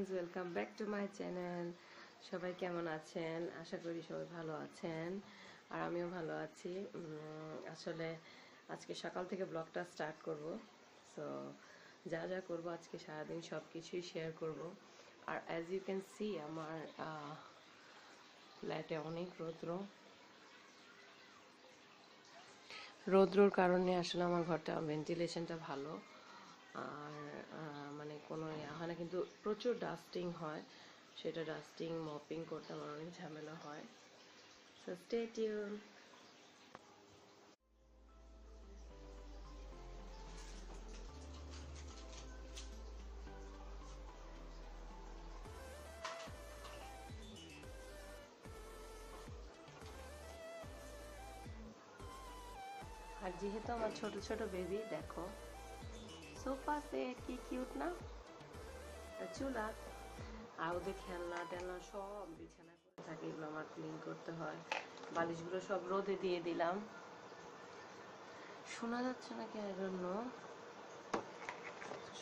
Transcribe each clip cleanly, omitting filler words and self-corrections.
Friends, welcome back to my channel. সবাই কেমন আছেন? আশা করি সবাই ভালো আছেন, আর আমিও ভালো আছি। আসলে আজকে সকাল থেকে ব্লগটা স্টার্ট করব। সো যা যা করব আজকে সারাদিন সব কিছুই শেয়ার করব। আর অ্যাজ ইউ ক্যান সি আমার ফ্ল্যাটে অনেক রৌদ্রর কারণে আসলে আমার ঘরটা ভেন্টিলেশনটা ভালো, আর মানে কোনো হয় না, কিন্তু প্রচুর ডাস্টিং হয়। সেটা ডাস্টিং মপিং করতে আমার অনেক ঝামেলা হয়। So stay tune. আর যেহেতু আমার ছোট ছোট বেবি, দেখো সোফা সেট কি কিউট না, চুলা, আর ওদের খেলনা টেলনা সব বিছানা করে থাকে, এগুলো আমার ক্লিন করতে হয়। বালিশগুলো সব রোদে দিয়ে দিলাম। শোনা যাচ্ছে নাকি আই ডোন্ট নো।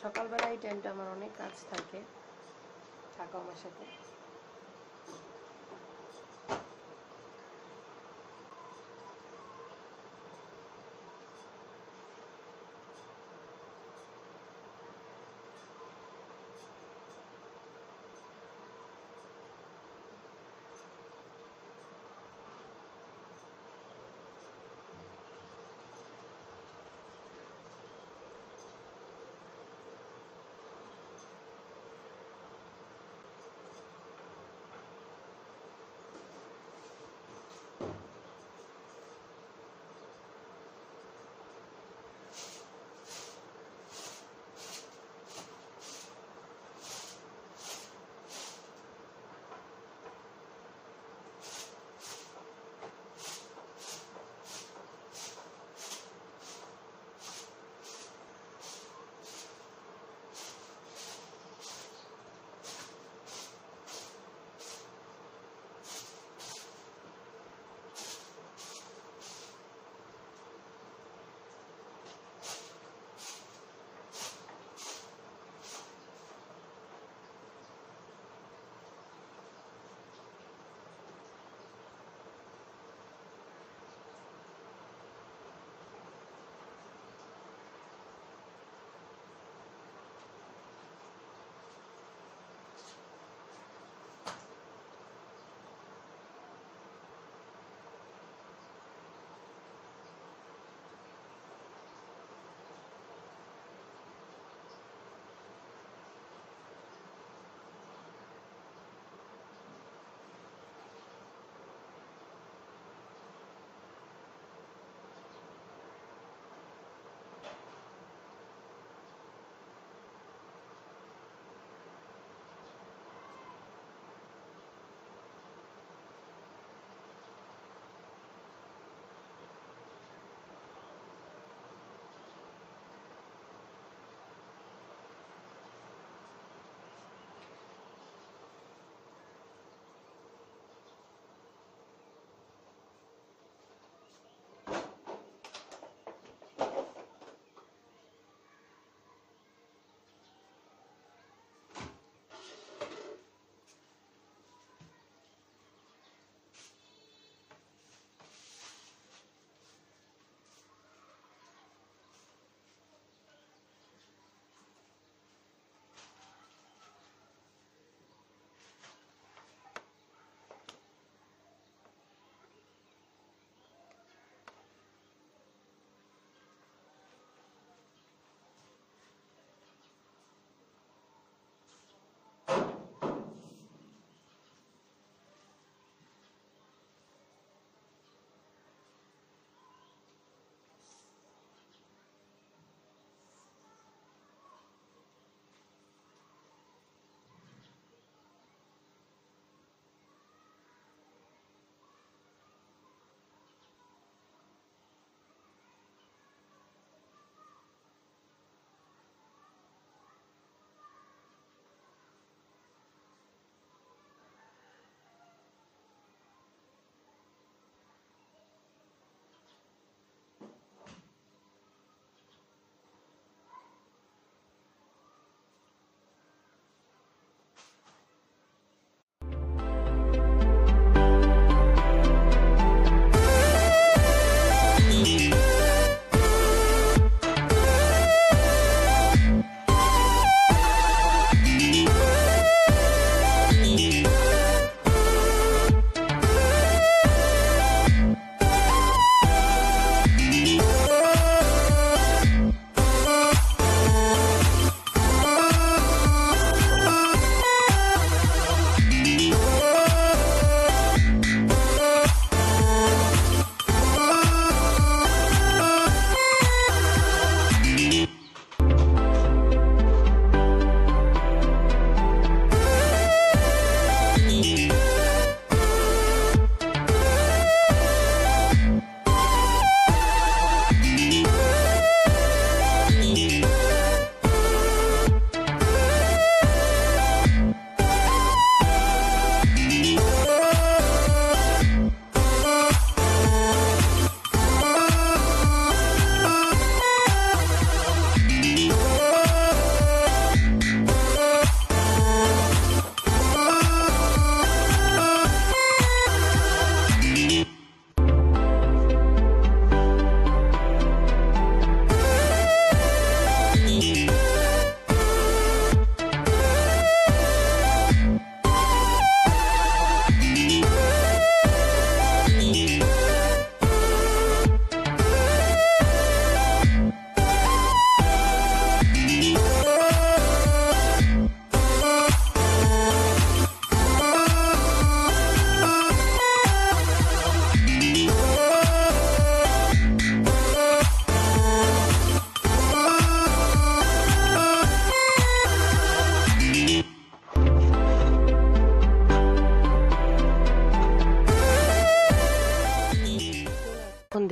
সকালবেলা এই টাইমটা আমার অনেক কাজ থাকে। থাকো আমার সাথে।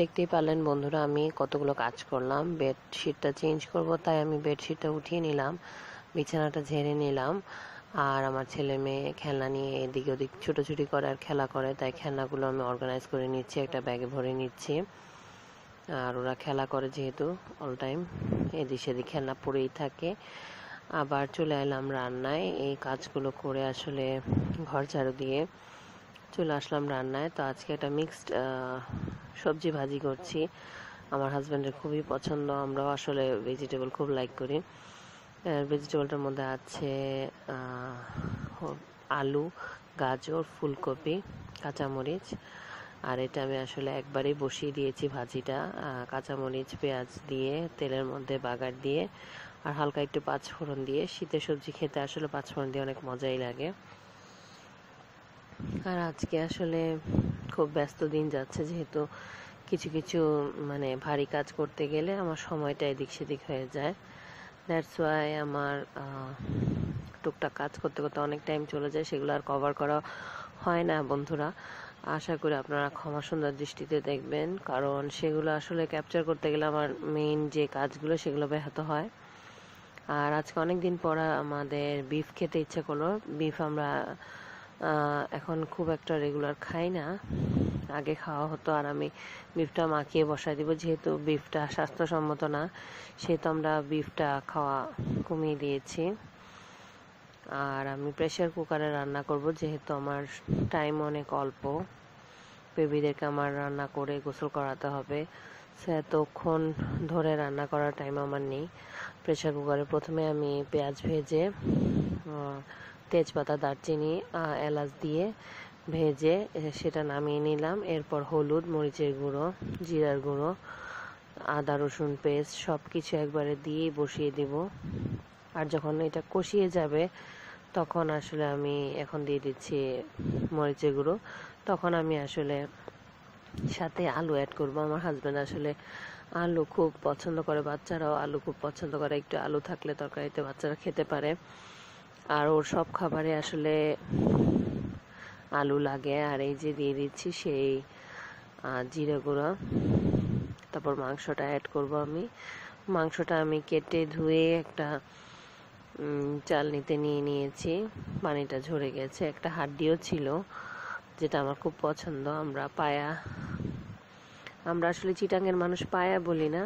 দেখতেই পারলেন বন্ধুরা আমি কতগুলো কাজ করলাম। বেডশিটটা চেঞ্জ করব, তাই আমি বেডশিটটা উঠিয়ে নিলাম, বিছানাটা ঝেড়ে নিলাম। আর আমার ছেলে মেয়ে খেলনা নিয়ে এদিক ওদিক ছুটোছুটি করে আর খেলা করে, তাই খেলনাগুলো আমি অর্গানাইজ করে নিচ্ছি, একটা ব্যাগে ভরে নিচ্ছি। আর ওরা খেলা করে যেহেতু অল টাইম এদিক সেদিক খেলনা পড়েই থাকে। আবার চলে এলাম রান্নায়, এই কাজগুলো করে আসলে ঘর ঝাড়ু দিয়ে চলে আসলাম রান্নায়। তো আজকে একটা মিক্সড সবজি ভাজি করছি, আমার হাজব্যান্ডের খুবই পছন্দ, আমরাও আসলে ভেজিটেবল খুব লাইক করি। ভেজিটেবলটার মধ্যে আছে আলু, গাজর, ফুলকপি, কাঁচামরিচ। আর এটা আমি আসলে একবারেই বসিয়ে দিয়েছি ভাজিটা, কাঁচামরিচ পেঁয়াজ দিয়ে তেলের মধ্যে বাগার দিয়ে আর হালকা একটু পাঁচফোড়ন দিয়ে। শীতের সবজি খেতে আসলে পাঁচফোড়ন দিয়ে অনেক মজাই লাগে। আর আজকে আসলে খুব ব্যস্ত দিন যাচ্ছে, যেহেতু কিছু কিছু মানে ভারী কাজ করতে গেলে আমার সময়টা এদিক সেদিক হয়ে যায়। দ্যাটস ওয়াই আমার টুকটাক কাজ করতে করতে অনেক টাইম চলে যায়, সেগুলো আর কভার করা হয় না বন্ধুরা। আশা করি আপনারা ক্ষমা সুন্দর দৃষ্টিতে দেখবেন, কারণ সেগুলো আসলে ক্যাপচার করতে গেলে আমার মেইন যে কাজগুলো সেগুলো ব্যাহত হয়। আর আজকে অনেক দিন পর আমাদের বিফ খেতে ইচ্ছা করলো। বিফ আমরা এখন খুব একটা রেগুলার খাই না, আগে খাওয়া হতো। আর আমি বিফটা মাখিয়ে বসাই দিব, যেহেতু বিফটা স্বাস্থ্যসম্মত না সেহেতু আমরা বিফটা খাওয়া কমিয়ে দিয়েছি। আর আমি প্রেসার কুকারে রান্না করব, যেহেতু আমার টাইম অনেক অল্প, বেবিদেরকে আমার রান্না করে গোসল করাতে হবে, এতক্ষণ ধরে রান্না করার টাইম আমার নেই। প্রেসার কুকারে প্রথমে আমি পেঁয়াজ ভেজে তেজপাতা, দারচিনি, এলাচ দিয়ে ভেজে সেটা নামিয়ে নিলাম। এরপর হলুদ, মরিচের গুঁড়ো, জিরার গুঁড়ো, আদা রসুন পেস্ট সব কিছু একবারে দিয়ে বসিয়ে দিব। আর যখন এটা কষিয়ে যাবে তখন আসলে আমি এখন দিয়ে দিচ্ছি মরিচের গুঁড়ো। তখন আমি আসলে সাথে আলু অ্যাড করব। আমার হাজব্যান্ড আসলে আলু খুব পছন্দ করে, বাচ্চারাও আলু খুব পছন্দ করে, একটু আলু থাকলে তরকারিতে বাচ্চারা খেতে পারে। আর ওর সব খাবারে আসলে আলু লাগে। আর এই যে দিয়ে দিচ্ছি সেই জিরে গুঁড়ো। তারপর মাংসটা অ্যাড করব আমি। মাংসটা আমি কেটে ধুয়ে একটা চালনিতে নিয়ে নিয়েছি, পানিটা ঝরে গেছে। একটা হাড্ডিও ছিল যেটা আমার খুব পছন্দ। আমরা আসলে চিটাঙ্গের মানুষ পায়া বলি না,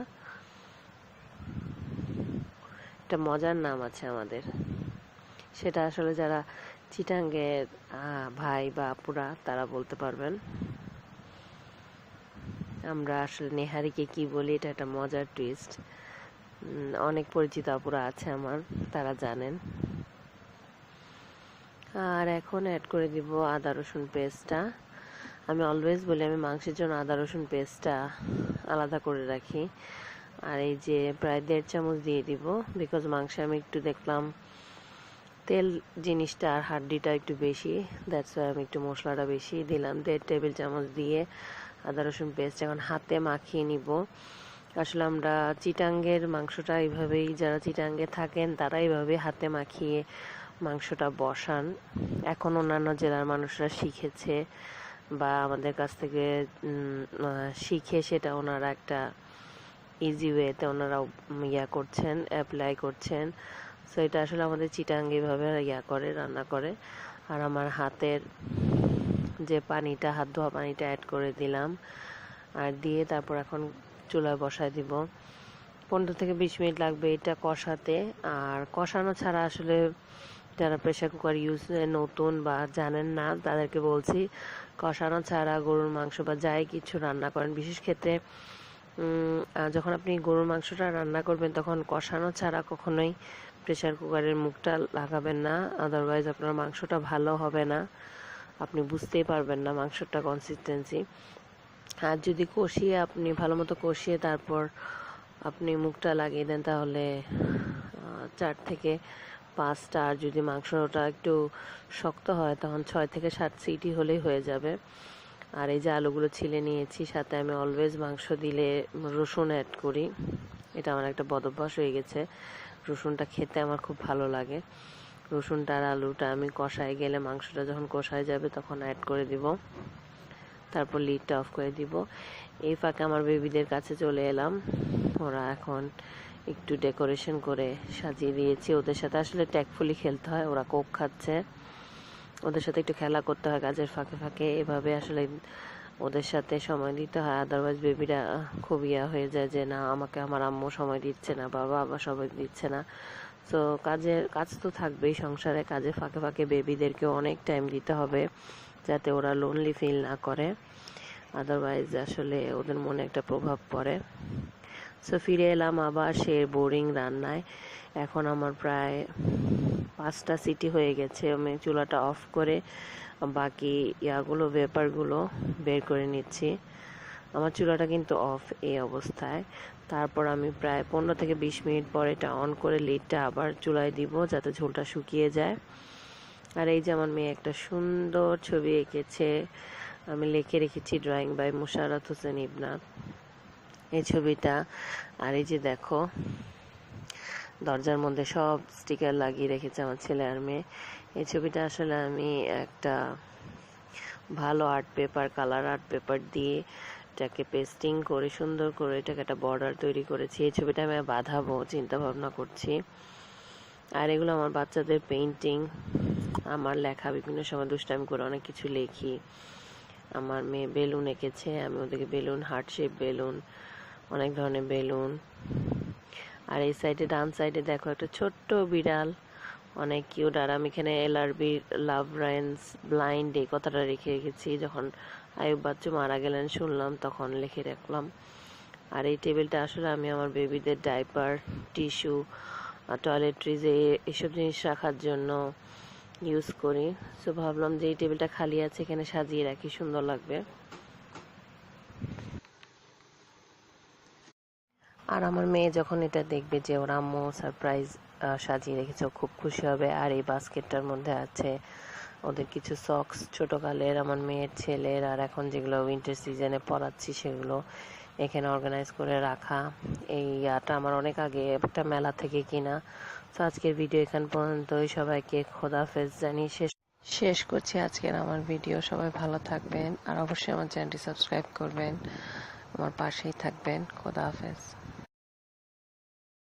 একটা মজার নাম আছে আমাদের, সেটা আসলে যারা চিটাঙ্গের ভাই বা আপুরা তারা বলতে পারবেন। আমরা আসলে নেহারিকে কি বলি, এটা একটা মজার টুইস্ট। অনেক পরিচিত আপুরা আছে আমার, তারা জানেন। আর এখন অ্যাড করে দিব আদা রসুন পেস্টটা। আমি অলওয়েজ বলি আমি মাংসের জন্য আদা রসুন পেস্টটা আলাদা করে রাখি। আর এই যে প্রায় 1.5 চামচ দিয়ে দিব, বিকজ মাংসে আমি একটু দেখলাম তেল জিনিসটা আর হাড্ডিটা একটু বেশি, দ্যাটস ওয়াই আমি একটু মশলাটা বেশি দিলাম। 1.5 টেবিল চামচ দিয়ে আদা রসুন পেস্ট এখন হাতে মাখিয়ে নিব। আসলে আমরা চিটাঙ্গের মাংসটা এইভাবেই, যারা চিটাঙ্গে থাকেন তারা এইভাবে হাতে মাখিয়ে মাংসটা বসান। এখন অন্যান্য জেলার মানুষরা শিখেছে বা আমাদের কাছ থেকে শিখে সেটা ওনারা একটা ইজি ওয়েতে ওনারা করছেন, অ্যাপ্লাই করছেন। সো এটা আসলে আমাদের চিটাঙ্গে এভাবে করে রান্না করে। আর আমার হাতের যে পানিটা, হাত ধোয়া পানিটা অ্যাড করে দিলাম। আর দিয়ে তারপর এখন চুলায় বসায় দিব। 15 থেকে 20 মিনিট লাগবে এটা কষাতে। আর কষানো ছাড়া আসলে যারা প্রেসার কুকার ইউজ নতুন বা জানেন না তাদেরকে বলছি, কষানো ছাড়া গরুর মাংস বা যাই কিছু রান্না করেন, বিশেষ ক্ষেত্রে যখন আপনি গরুর মাংসটা রান্না করবেন তখন কষানো ছাড়া কখনোই প্রেসার কুকারের মুখটা লাগাবেন না, আদারওয়াইজ আপনার মাংসটা ভালো হবে না, আপনি বুঝতেই পারবেন না মাংসটা কনসিস্টেন্সি। আর যদি কষিয়ে আপনি ভালো মতো কষিয়ে তারপর আপনি মুখটা লাগিয়ে দেন তাহলে 4 থেকে 5টা, আর যদি মাংসটা একটু শক্ত হয় তখন 6 থেকে 7 সিটি হলেই হয়ে যাবে। আর এই যে আলুগুলো ছিলে নিয়েছি, সাথে আমি অলওয়েজ মাংস দিলে রসুন অ্যাড করি, এটা আমার একটা বদভ্যাস হয়ে গেছে। রসুনটা খেতে আমার খুব ভালো লাগে। রসুনটা আর আলুটা আমি কষায় গেলে, মাংসটা যখন কষায় যাবে তখন অ্যাড করে দিব। তারপর লিডটা অফ করে দিব। এই ফাঁকে আমার বেবিদের কাছে চলে এলাম। ওরা এখন একটু ডেকোরেশন করে সাজিয়ে দিয়েছি। ওদের সাথে আসলে ট্যাকফুলি খেলতে হয়। ওরা কোক খাচ্ছে, ওদের সাথে একটু খেলা করতে হয় কাজের ফাঁকে ফাঁকে। এভাবে আসলে ওদের সাথে সময় দিতে হয়, আদারওয়াইজ বেবিরা খুব হয়ে যায় যে না আমাকে আমার আম্মু সময় দিচ্ছে না, বাবা আবার সময় দিচ্ছে না। তো কাজ তো থাকবেই সংসারে, কাজের ফাঁকে ফাঁকে বেবিদেরকেও অনেক টাইম দিতে হবে যাতে ওরা লোনলি ফিল না করে, আদারওয়াইজ আসলে ওদের মনে একটা প্রভাব পড়ে। সো ফিরে এলাম আবার সে বোরিং রান্নায়। এখন আমার প্রায় 5টা সিটি হয়ে গেছে। আমি চুলাটা অফ করে বাকি ভেপারগুলো বের করে নিচ্ছি। আমার চুলাটা কিন্তু অফ এই অবস্থায়। তারপর আমি প্রায় 15 থেকে 20 মিনিট পর এটা অন করে লিডটা আবার চুলায় দিব যাতে ঝোলটা শুকিয়ে যায়। আর এই যে আমার মেয়ে একটা সুন্দর ছবি এঁকেছে, আমি লিখে রেখেছি ড্রয়িং বাই মুশারত হোসেন ইবনাথ, এই ছবিটা। আর এই যে দেখো দরজার মধ্যে সব স্টিকার লাগিয়ে রেখেছে আমার ছেলে আর মেয়ে। এই ছবিটা আসলে আমি একটা ভালো art paper, colour art paper দিয়ে এটাকে পেস্টিং করে সুন্দর করে এটাকে একটা বর্ডার তৈরি করেছি। এই ছবিটা আমি বাঁধাবো চিন্তা ভাবনা করছি। আর এগুলো আমার বাচ্চাদের পেইন্টিং, আমার লেখা, বিভিন্ন সময় দুষ্টামি করে অনেক কিছু লিখি। আমার মেয়ে বেলুন এঁকেছে, আমি ওদেরকে বেলুন, হার্ট শেপ বেলুন, অনেক ধরনের বেলুন। আর এই সাইডে ডান সাইডে দেখো একটা ছোট্ট বিড়াল, অনেক কিউট। আর আমি এখানে LRB লাভ রাইন্স ব্লাইন্ড এই কথাটা রেখে রেখেছি, যখন আয়ুব বাচ্চু মারা গেলেন শুনলাম তখন লিখে রাখলাম। আর এই টেবিলটা আসলে আমি আমার বেবিদের ডাইপার, টিস্যু, টয়লেট্রিজ এসব জিনিস রাখার জন্য ইউজ করি। সো ভাবলাম যে এই টেবিলটা খালি আছে, এখানে সাজিয়ে রাখি, সুন্দর লাগবে। আর আমার মেয়ে যখন এটা দেখবে যে ওর আম্মু সারপ্রাইজ সাজিয়ে রেখেছে, খুব খুশি হবে। আর এই বাস্কেটটার মধ্যে আছে ওদের কিছু সক্স, ছোটকালের আমার মেয়ের, ছেলের, আর এখন যেগুলো উইন্টার সিজনে পরাচ্ছি সেগুলো এখানে অর্গানাইজ করে রাখা। এই ইয়াটা আমার অনেক আগে একটা মেলা থেকে কিনা। তো আজকের ভিডিও এখান পর্যন্তই। সবাইকে খোদাহাফেজ জানিয়ে শেষ করছি আজকের আমার ভিডিও। সবাই ভালো থাকবেন আর অবশ্যই আমার চ্যানেলটি সাবস্ক্রাইব করবেন, আমার পাশেই থাকবেন। খোদাহাফেজ।